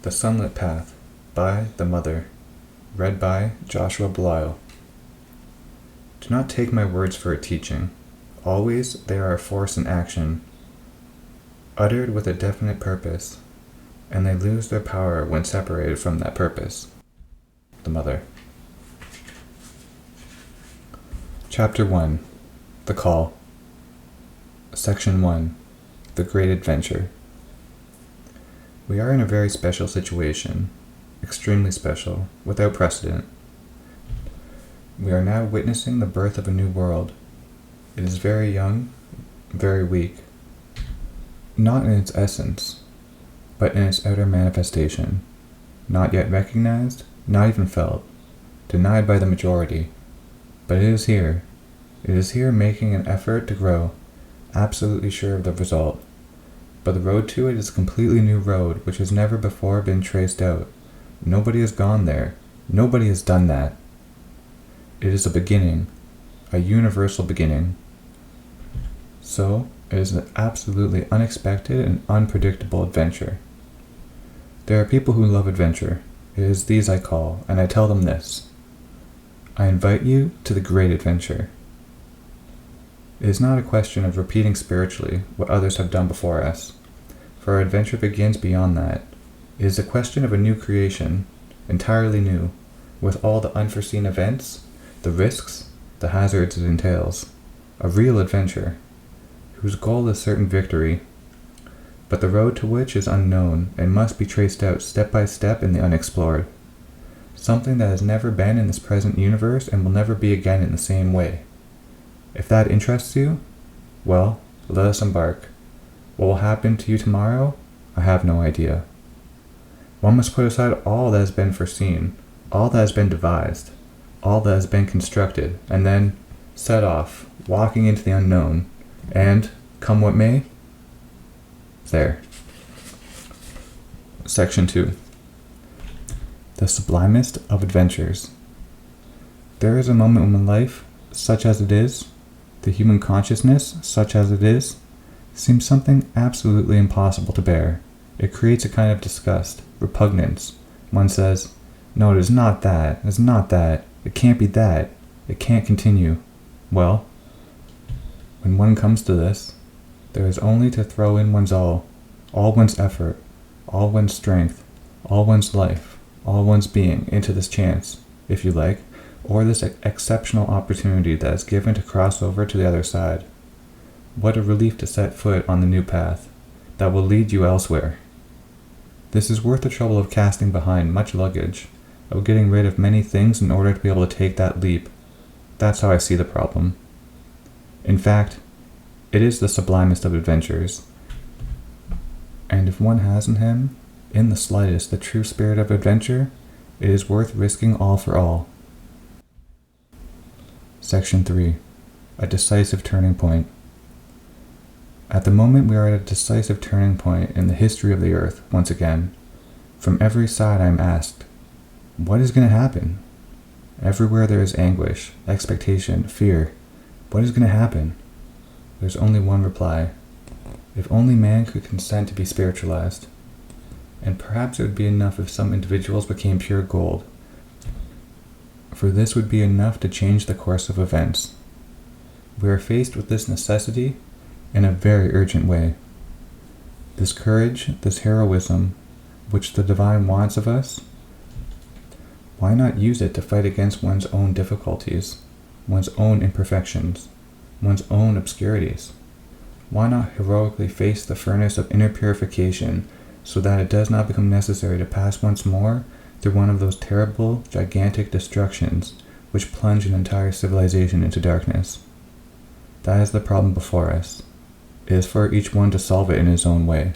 The Sunlit Path by The Mother. Read by Joshua Belisle. Do not take my words for a teaching. Always they are a force in action, uttered with a definite purpose, and they lose their power when separated from that purpose. The Mother. Chapter 1. The Call. Section 1. The Great Adventure. We are in a very special situation, extremely special, without precedent. We are now witnessing the birth of a new world. It is very young, very weak, not in its essence, but in its outer manifestation, not yet recognized, not even felt, denied by the majority. But it is here. It is here making an effort to grow, absolutely sure of the result. But the road to it is a completely new road which has never before been traced out. Nobody has gone there. Nobody has done that. It is a beginning, a universal beginning. So, it is an absolutely unexpected and unpredictable adventure. There are people who love adventure. It is these I call, and I tell them this. I invite you to the great adventure. It is not a question of repeating spiritually what others have done before us, for our adventure begins beyond that. It is a question of a new creation, entirely new, with all the unforeseen events, the risks, the hazards it entails. A real adventure, whose goal is certain victory, but the road to which is unknown and must be traced out step by step in the unexplored. Something that has never been in this present universe and will never be again in the same way. If that interests you, well, let us embark. What will happen to you tomorrow? I have no idea. One must put aside all that has been foreseen, all that has been devised, all that has been constructed, and then set off, walking into the unknown, and, come what may, there. Section 2. The Sublimest of Adventures. There is a moment when life, such as it is, the human consciousness, such as it is, seems something absolutely impossible to bear. It creates a kind of disgust, repugnance. One says, no, it is not that, it is not that, it can't be that, it can't continue. Well, when one comes to this, there is only to throw in one's all one's effort, all one's strength, all one's life, all one's being into this chance, if you like, or this exceptional opportunity that is given to cross over to the other side. What a relief to set foot on the new path that will lead you elsewhere. This is worth the trouble of casting behind much luggage, of getting rid of many things in order to be able to take that leap. That's how I see the problem. In fact, it is the sublimest of adventures. And if one has in him, in the slightest, the true spirit of adventure, it is worth risking all for all. Section 3. A Decisive Turning-Point. At the moment we are at a decisive turning point in the history of the earth, once again. From every side I am asked, what is going to happen? Everywhere there is anguish, expectation, fear. What is going to happen? There's only one reply. If only man could consent to be spiritualized. And perhaps it would be enough if some individuals became pure gold. For this would be enough to change the course of events. We are faced with this necessity in a very urgent way. This courage, this heroism, which the divine wants of us, why not use it to fight against one's own difficulties, one's own imperfections, one's own obscurities? Why not heroically face the furnace of inner purification so that it does not become necessary to pass once more through one of those terrible, gigantic destructions which plunge an entire civilization into darkness? That is the problem before us. It is for each one to solve it in his own way.